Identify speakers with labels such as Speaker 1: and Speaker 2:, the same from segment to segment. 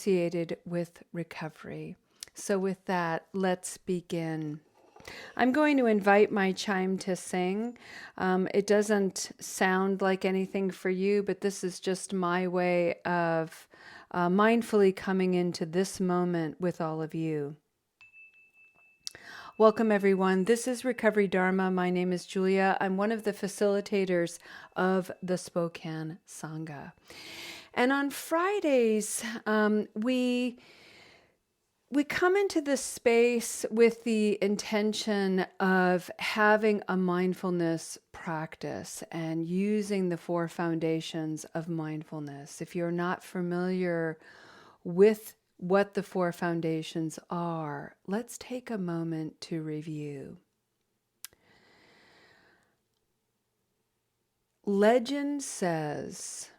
Speaker 1: associated with recovery. So with that, let's begin. I'm going to invite my chime to sing. It doesn't sound like anything for you, but this is just my way of mindfully coming into this moment with all of you. Welcome, everyone. This is Recovery Dharma. My name is Julia. I'm one of the facilitators of the Spokane Sangha. And on Fridays, we come into this space with the intention of having a mindfulness practice and using the 4 foundations of mindfulness. If you're not familiar with what the 4 foundations are, let's take a moment to review. Legend says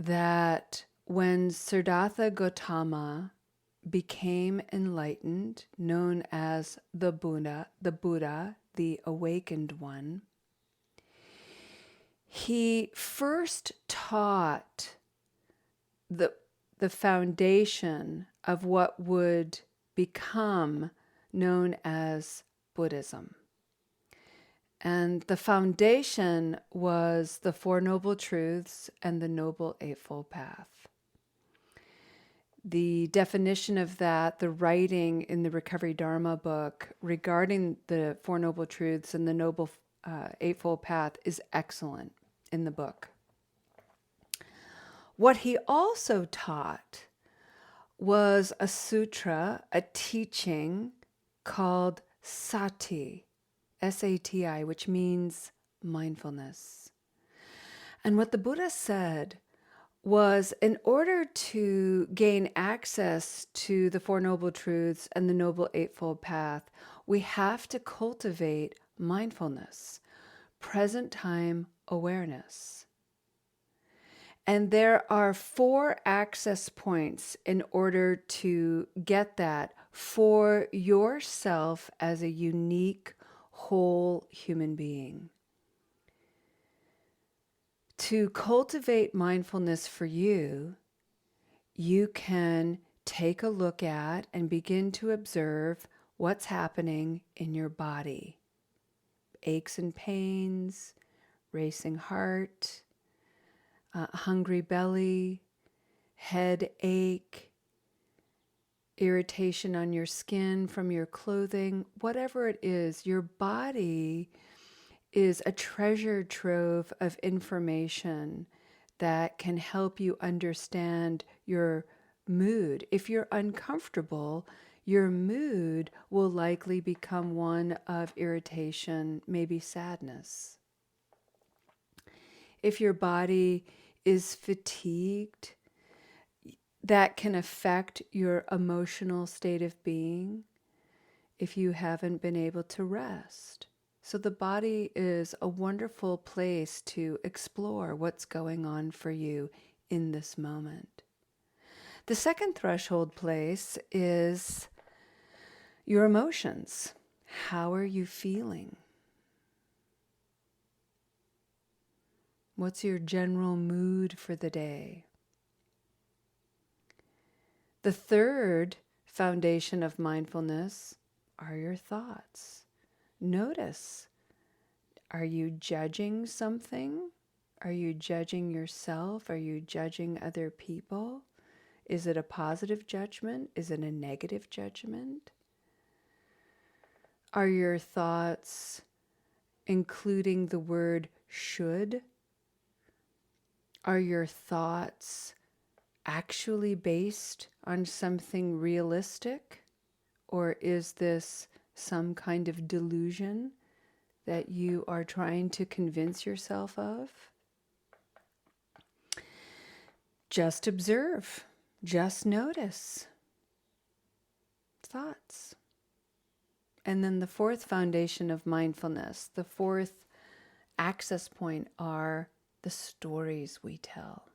Speaker 1: that when Siddhartha Gautama became enlightened, known as the Buddha, the awakened one, he first taught the foundation of what would become known as Buddhism. And the foundation was the 4 Noble Truths and the Noble Eightfold Path. The definition of that, the writing in the Recovery Dharma book regarding the 4 Noble Truths and the Noble Eightfold Path is excellent in the book. What he also taught was a sutra, a teaching called Sati, S-A-T-I, which means mindfulness. And what the Buddha said was, in order to gain access to the 4 Noble Truths and the Noble Eightfold Path, we have to cultivate mindfulness, present time awareness. And there are 4 access points in order to get that for yourself as a unique, whole human being. To cultivate mindfulness for you, you can take a look at and begin to observe what's happening in your body. Aches and pains, racing heart, hungry belly, headache, irritation on your skin from your clothing, whatever it is, your body is a treasure trove of information that can help you understand your mood. If you're uncomfortable, your mood will likely become one of irritation, maybe sadness. If your body is fatigued, that can affect your emotional state of being if you haven't been able to rest. So the body is a wonderful place to explore what's going on for you in this moment. The second threshold place is your emotions. How are you feeling? What's your general mood for the day? The third foundation of mindfulness are your thoughts. Notice, are you judging something? Are you judging yourself? Are you judging other people? Is it a positive judgment? Is it a negative judgment? Are your thoughts including the word should? Are your thoughts actually based on something realistic? Or is this some kind of delusion that you are trying to convince yourself of? Just observe, just notice thoughts. And then the 4th foundation of mindfulness, the 4th access point are the stories we tell.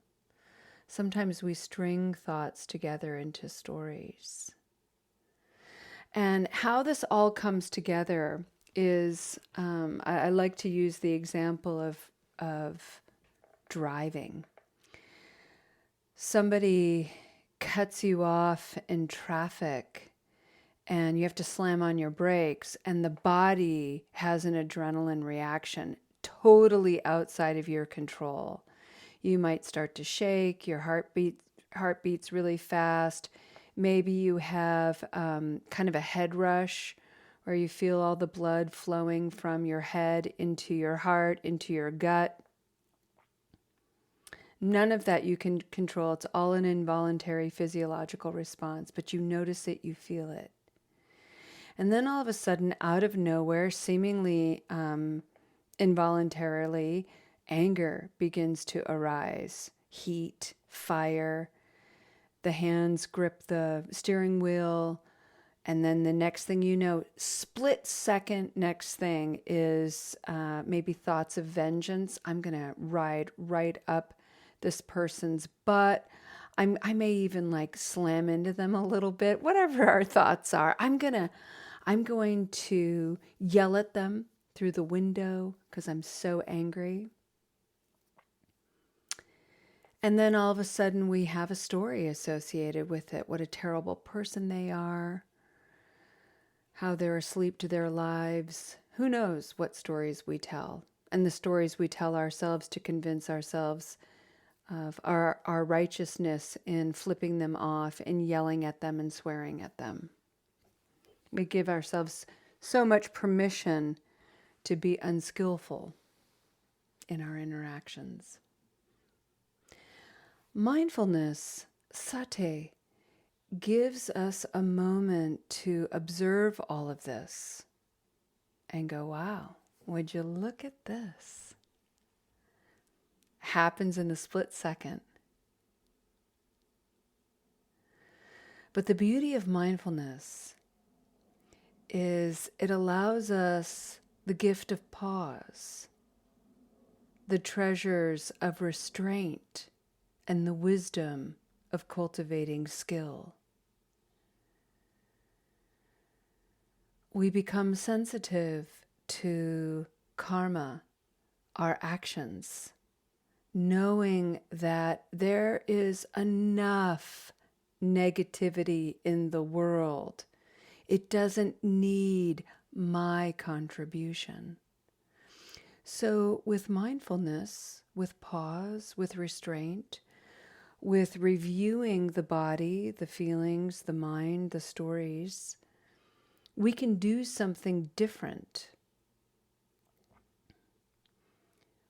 Speaker 1: Sometimes we string thoughts together into stories. And how this all comes together is, I like to use the example of driving. Somebody cuts you off in traffic and you have to slam on your brakes, and the body has an adrenaline reaction totally outside of your control. You might start to shake, your heartbeats really fast. Maybe you have kind of a head rush where you feel all the blood flowing from your head into your heart, into your gut. None of that you can control. It's all an involuntary physiological response, but you notice it, you feel it. And then all of a sudden, out of nowhere, seemingly involuntarily, anger begins to arise. Heat, fire. The hands grip the steering wheel. And then the next thing you know, split second next thing is maybe thoughts of vengeance. I'm going to ride right up this person's butt. I may even like slam into them a little bit. Whatever our thoughts are, I'm going to yell at them through the window because I'm so angry. And then all of a sudden we have a story associated with it. What a terrible person they are. How they're asleep to their lives. Who knows what stories we tell. And the stories we tell ourselves to convince ourselves of our righteousness in flipping them off and yelling at them and swearing at them. We give ourselves so much permission to be unskillful in our interactions. Mindfulness, sati, gives us a moment to observe all of this and go, wow, would you look at this? Happens in a split second. But the beauty of mindfulness is it allows us the gift of pause, the treasures of restraint, and the wisdom of cultivating skill. We become sensitive to karma, our actions, knowing that there is enough negativity in the world. It doesn't need my contribution. So with mindfulness, with pause, with restraint, with reviewing the body, the feelings, the mind, the stories, we can do something different.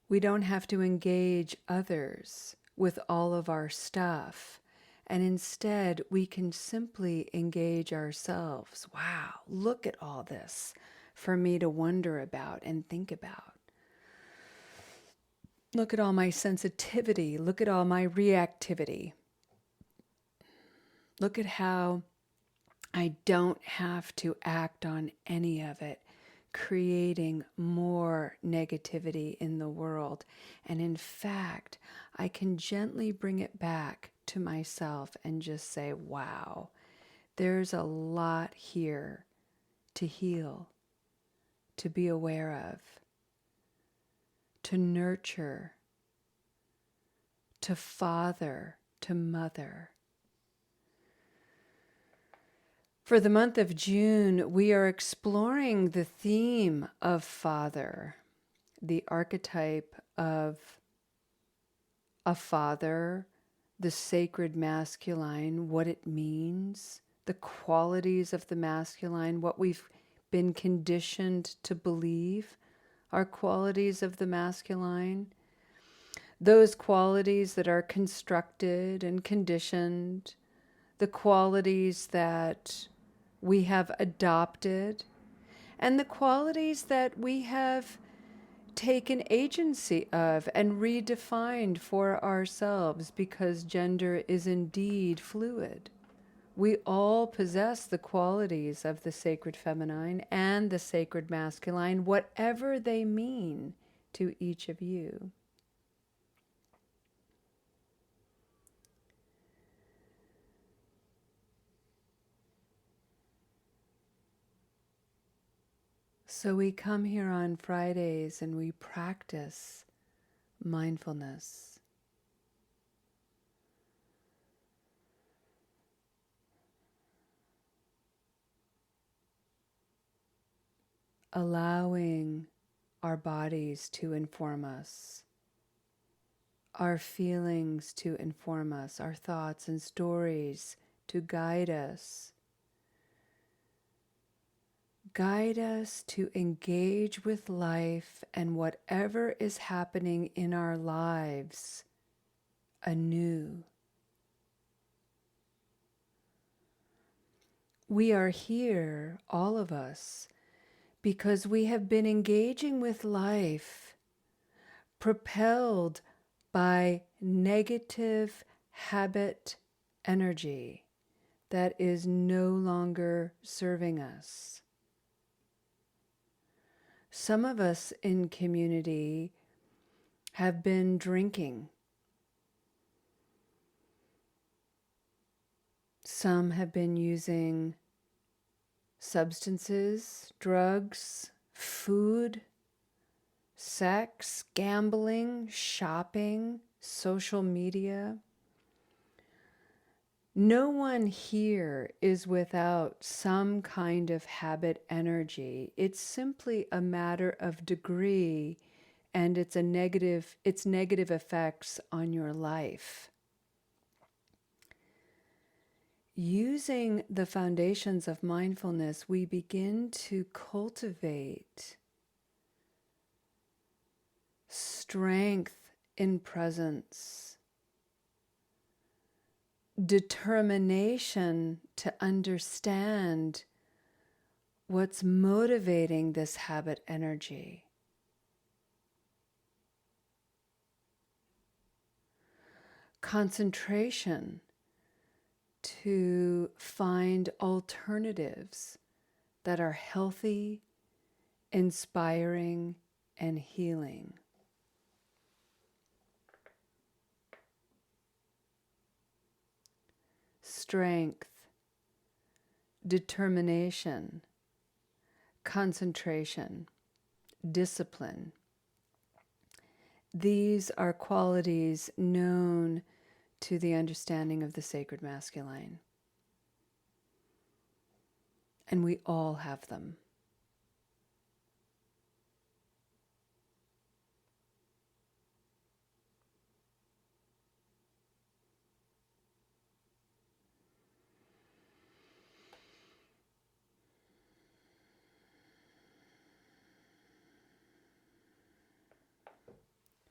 Speaker 1: We don't have to engage others with all of our stuff. And instead, we can simply engage ourselves. Wow, look at all this for me to wonder about and think about. Look at all my sensitivity. Look at all my reactivity. Look at how I don't have to act on any of it, creating more negativity in the world. And in fact, I can gently bring it back to myself and just say, wow, there's a lot here to heal, to be aware of, to nurture, to father, to mother. For the month of June, we are exploring the theme of father, the archetype of a father, the sacred masculine, what it means, the qualities of the masculine, what we've been conditioned to believe are qualities of the masculine, those qualities that are constructed and conditioned, the qualities that we have adopted, and the qualities that we have taken agency of and redefined for ourselves because gender is indeed fluid. We all possess the qualities of the sacred feminine and the sacred masculine, whatever they mean to each of you. So we come here on Fridays and we practice mindfulness. allowing our bodies to inform us, our feelings to inform us, our thoughts and stories to guide us to engage with life and whatever is happening in our lives anew. We are here, all of us, because we have been engaging with life, propelled by negative habit energy that is no longer serving us. Some of us in community have been drinking. Some have been using substances, drugs, food, sex, gambling, shopping, social media. No one here is without some kind of habit energy. It's simply a matter of degree and its negative effects on your life. Using the foundations of mindfulness, we begin to cultivate strength in presence, determination to understand what's motivating this habit energy. Concentration to find alternatives that are healthy, inspiring, and healing. Strength, determination, concentration, discipline. These are qualities known to the understanding of the sacred masculine. And we all have them.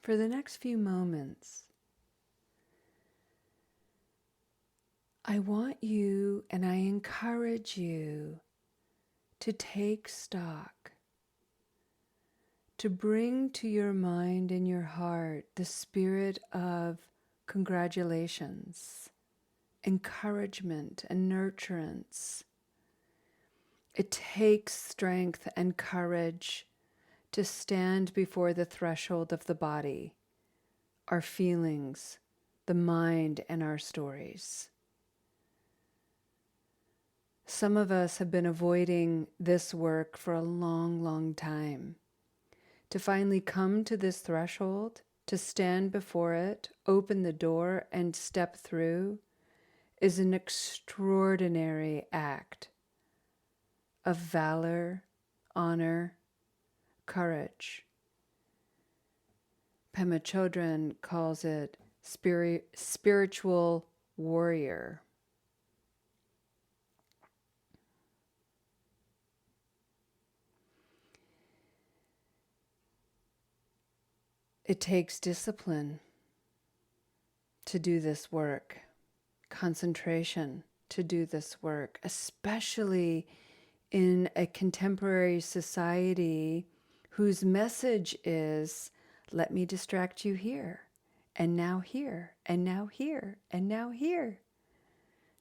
Speaker 1: For the next few moments, I want you and I encourage you to take stock, to bring to your mind and your heart the spirit of congratulations, encouragement, and nurturance. It takes strength and courage to stand before the threshold of the body, our feelings, the mind, and our stories. Some of us have been avoiding this work for a long, long time. To finally come to this threshold, to stand before it, open the door, and step through is an extraordinary act of valor, honor, courage. Pema Chodron calls it spiritual warrior. It takes discipline to do this work, concentration to do this work, especially in a contemporary society whose message is, let me distract you here, and now here, and now here, and now here.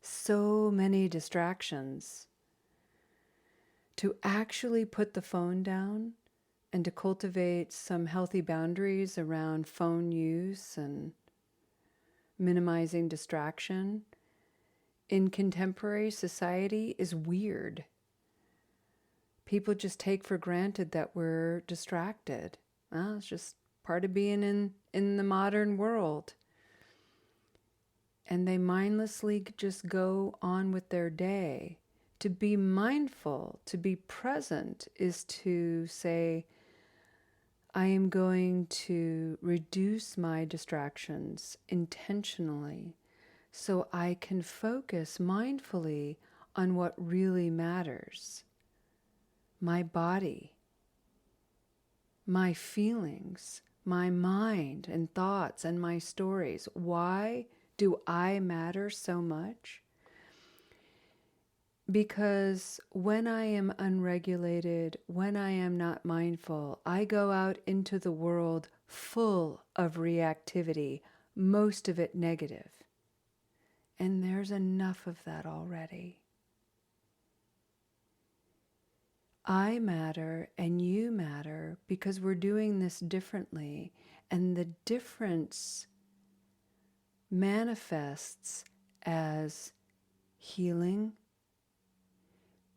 Speaker 1: So many distractions. To actually put the phone down and to cultivate some healthy boundaries around phone use and minimizing distraction in contemporary society is weird. People just take for granted that we're distracted. Well, it's just part of being in the modern world. And they mindlessly just go on with their day To be mindful, to be present, is to say, I am going to reduce my distractions intentionally so I can focus mindfully on what really matters. My body, my feelings, my mind and thoughts and my stories. Why do I matter so much? Because when I am unregulated, when I am not mindful, I go out into the world full of reactivity, most of it negative. And there's enough of that already. I matter and you matter because we're doing this differently, and the difference manifests as healing,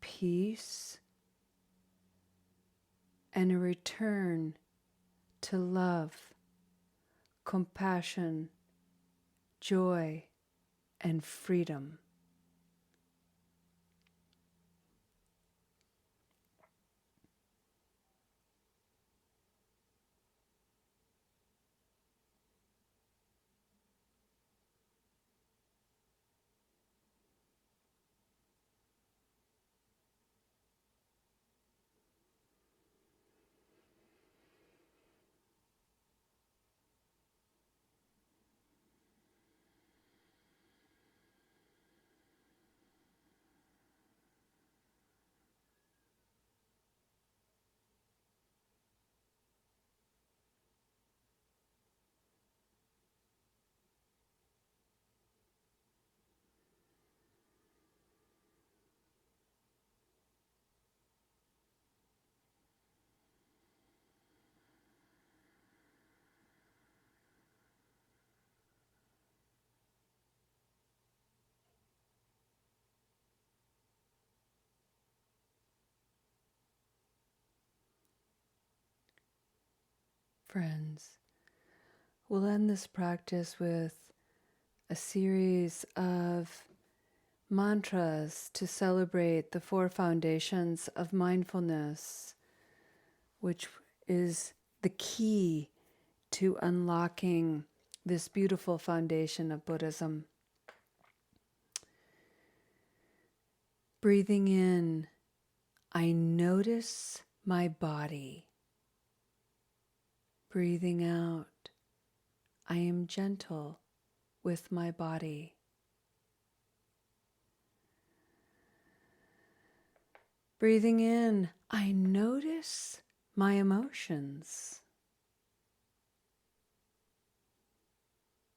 Speaker 1: peace, and a return to love, compassion, joy, and freedom. Friends, we'll end this practice with a series of mantras to celebrate the 4 foundations of mindfulness, which is the key to unlocking this beautiful foundation of Buddhism. Breathing in, I notice my body. Breathing out, I am gentle with my body. Breathing in, I notice my emotions.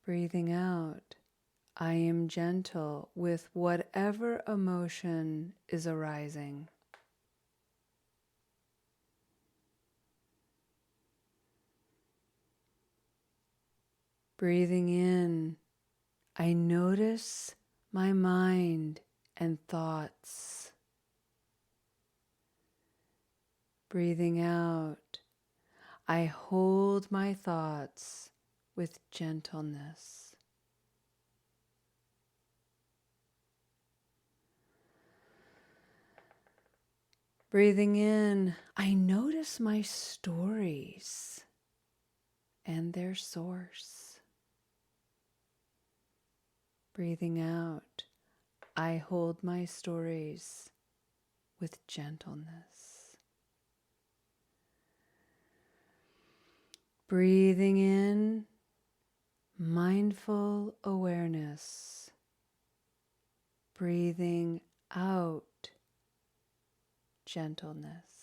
Speaker 1: Breathing out, I am gentle with whatever emotion is arising. Breathing in, I notice my mind and thoughts. Breathing out, I hold my thoughts with gentleness. Breathing in, I notice my stories and their source. Breathing out, I hold my stories with gentleness. Breathing in, mindful awareness. Breathing out, gentleness.